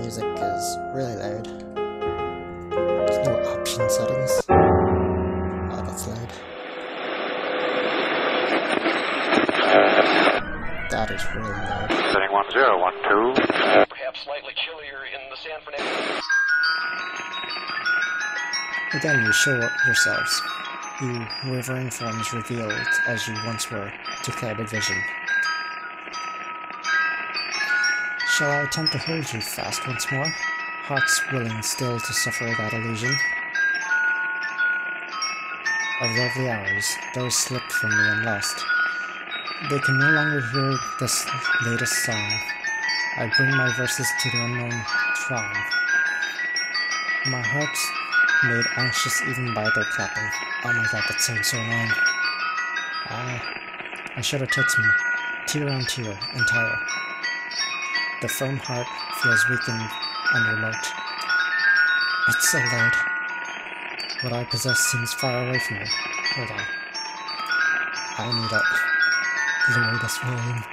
music is really loud. There's no option settings. Oh, that's loud. That is really loud. Setting 1012. Perhaps slightly chillier in the San Fernando. Again, you show yourselves. You wavering forms revealed as you once were to clouded vision. Shall I attempt to hold you fast once more? Hearts willing still to suffer that illusion. Of lovely hours, those slipped from me and lost. They can no longer hear this latest song. I bring my verses to the unknown throng. My heart's made anxious even by their clapping. Oh my god, that sounds so annoying. A shudder takes me, tear on tear, entire. The firm heart feels weakened and remote. It's so loud. What I possess seems far away from me. Hold on. I need to lower this volume.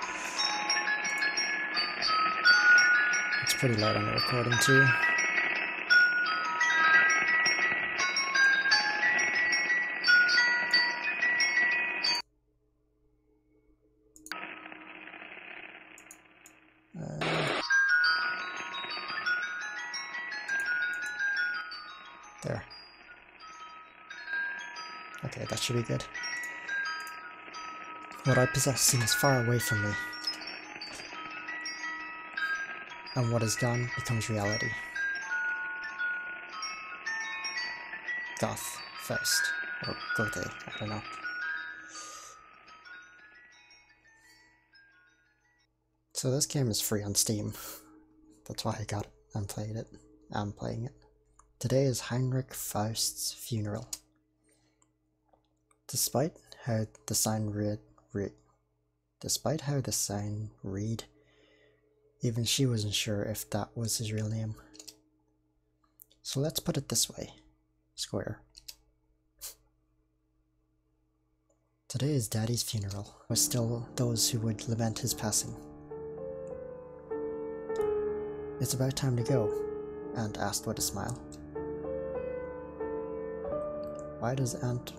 It's pretty loud on the recording too. There. Okay, that should be good. What I possess seems far away from me, and what is gone becomes reality. Goth, Faust, or Gothe, I don't know. So this game is free on Steam. That's why I got it and played it. I'm playing it. Today is Heinrich Faust's funeral. Despite how the sign read, even she wasn't sure if that was his real name. So let's put it this way. Square. Today is Daddy's funeral. There were still those who would lament his passing. It's about time to go, Aunt asked with a smile. Why does Aunt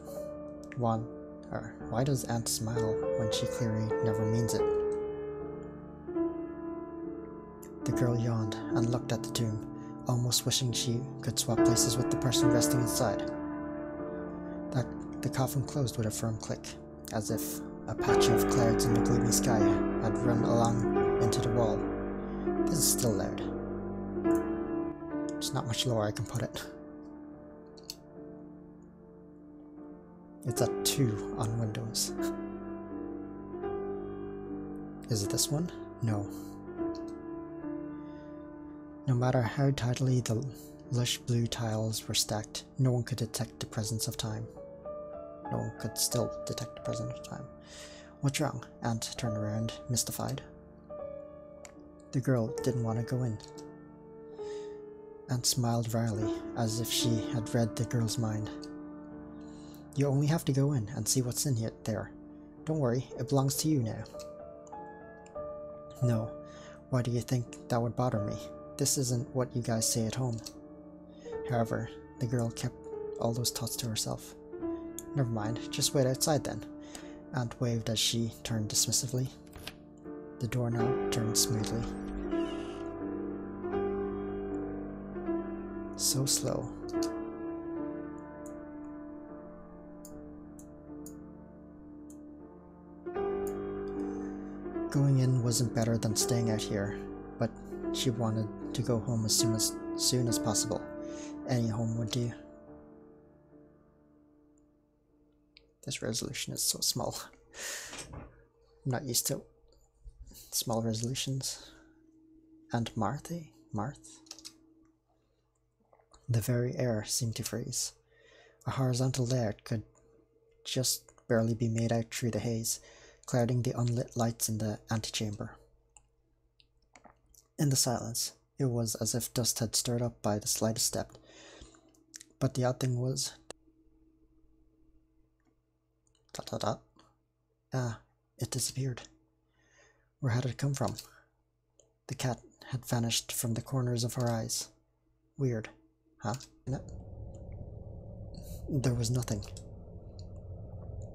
smile when she clearly never means it? The girl yawned and looked at the tomb, almost wishing she could swap places with the person resting inside. The coffin closed with a firm click, as if a patch of clouds in the gloomy sky had run along into the wall. This is still loud. There's not much lower I can put it. It's at 2 on Windows. Is it this one? No. No matter how tightly the lush blue tiles were stacked, no one could detect the presence of time. No one could still detect the presence of time. What's wrong? Aunt turned around, mystified. The girl didn't want to go in. Aunt smiled wryly, as if she had read the girl's mind. You only have to go in and see what's in here there. Don't worry, it belongs to you now. No, why do you think that would bother me? This isn't what you guys say at home. However, the girl kept all those thoughts to herself. Never mind, just wait outside then. Aunt waved as she turned dismissively. The doorknob turned smoothly. So slow. Going in wasn't better than staying out here, but she wanted to go home as soon as possible. Any home would do. This resolution is so small. I'm not used to small resolutions. And Marth? The very air seemed to freeze. A horizontal layer could just barely be made out through the haze, clouding the unlit lights in the antechamber. In the silence, it was as if dust had stirred up by the slightest step. But the odd thing was... it disappeared. Where had it come from? The cat had vanished from the corners of her eyes. Weird, huh? There was nothing.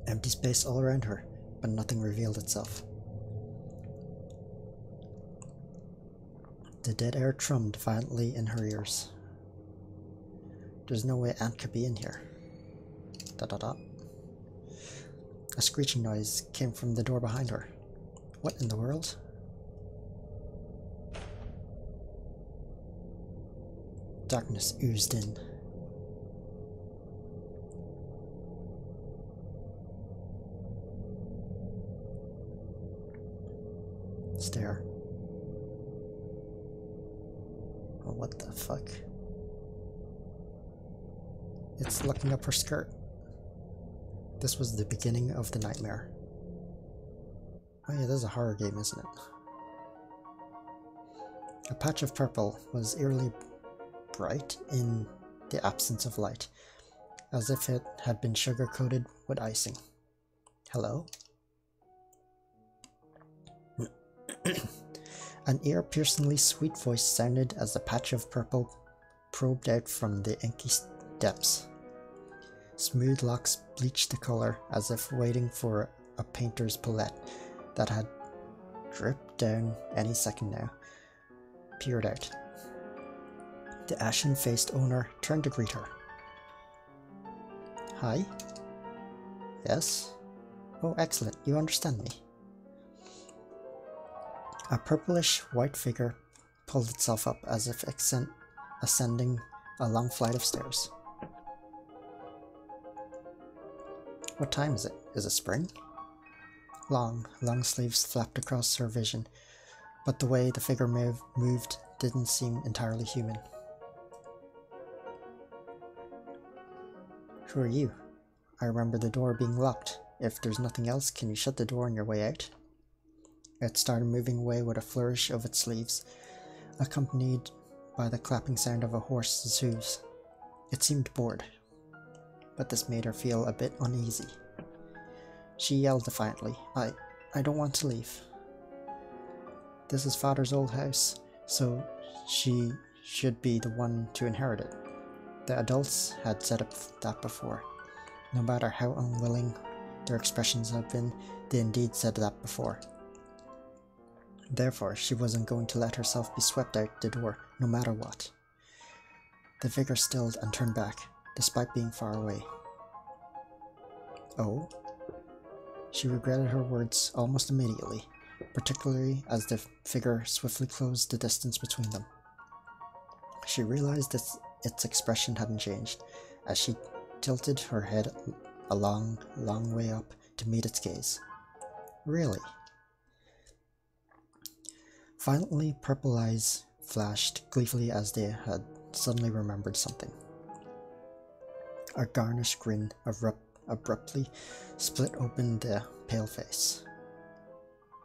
Empty space all around her, but nothing revealed itself. The dead air trummed violently in her ears. There's no way Aunt could be in here. Dot dot dot. A screeching noise came from the door behind her. What in the world? Darkness oozed in. Stare. Oh, what the fuck? It's looking up her skirt. This was the beginning of the nightmare. Oh yeah, this is a horror game, isn't it? A patch of purple was eerily bright in the absence of light, as if it had been sugar-coated with icing. Hello? An ear-piercingly sweet voice sounded as the patch of purple probed out from the inky depths. Smooth locks bleached the color as if waiting for a painter's palette that had dripped down any second now. Peered out. The ashen-faced owner turned to greet her. Hi? Yes? Oh, excellent. You understand me. A purplish white figure pulled itself up as if ascending a long flight of stairs. What time is it? Is it spring? Long sleeves flapped across her vision, but the way the figure moved didn't seem entirely human. Who are you? I remember the door being locked. If there's nothing else, can you shut the door on your way out? It started moving away with a flourish of its sleeves, accompanied by the clapping sound of a horse's hooves. It seemed bored, but this made her feel a bit uneasy. She yelled defiantly, I don't want to leave. This is Father's old house, so she should be the one to inherit it. The adults had said that before. No matter how unwilling their expressions had been, they indeed said that before. Therefore, she wasn't going to let herself be swept out the door, no matter what. The figure stilled and turned back, despite being far away. Oh? She regretted her words almost immediately, particularly as the figure swiftly closed the distance between them. She realized that its expression hadn't changed, as she tilted her head a long way up to meet its gaze. Really? Violently purple eyes flashed gleefully as they had suddenly remembered something. A garnished grin abruptly split open the pale face.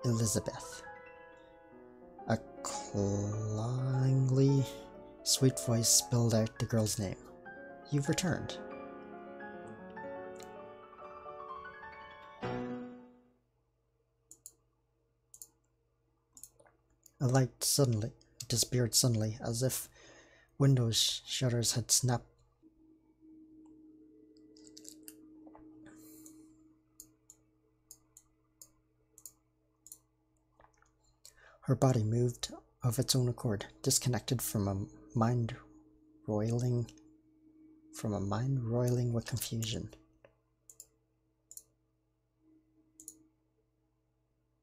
Elizabeth. A clangingly sweet voice spilled out the girl's name. You've returned. A light disappeared suddenly, as if windows shutters had snapped. Her body moved of its own accord, disconnected from a mind roiling with confusion.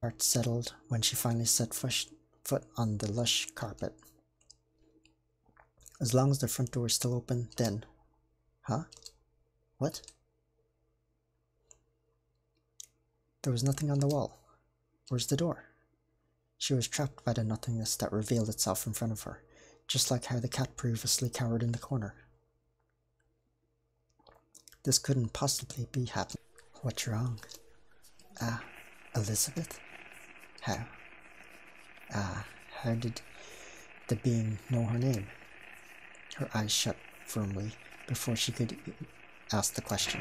Her heart settled when she finally set foot on the lush carpet. As long as the front door is still open, then... Huh? What? There was nothing on the wall. Where's the door? She was trapped by the nothingness that revealed itself in front of her, just like how the cat previously cowered in the corner. This couldn't possibly be happening. What's wrong? Elizabeth? How? How did the being know her name? Her eyes shut firmly before she could ask the question.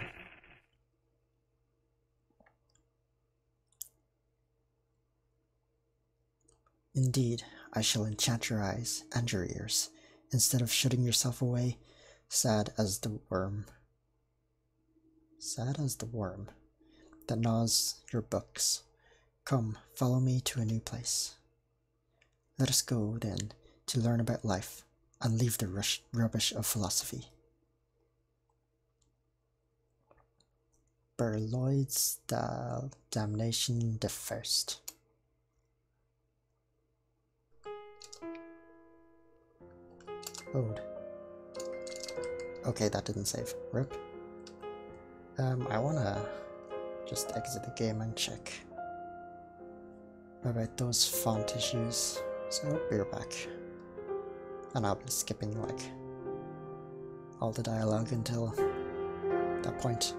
Indeed, I shall enchant your eyes and your ears, instead of shutting yourself away, sad as the worm. Sad as the worm that gnaws your books. Come, follow me to a new place. Let us go, then, to learn about life, and leave the rubbish of philosophy. Berloyd's Damnation the First. Ode. Okay, that didn't save. Rip. I wanna just exit the game and check about those font issues. So, we're back. And I'll be skipping, like, all the dialogue until that point.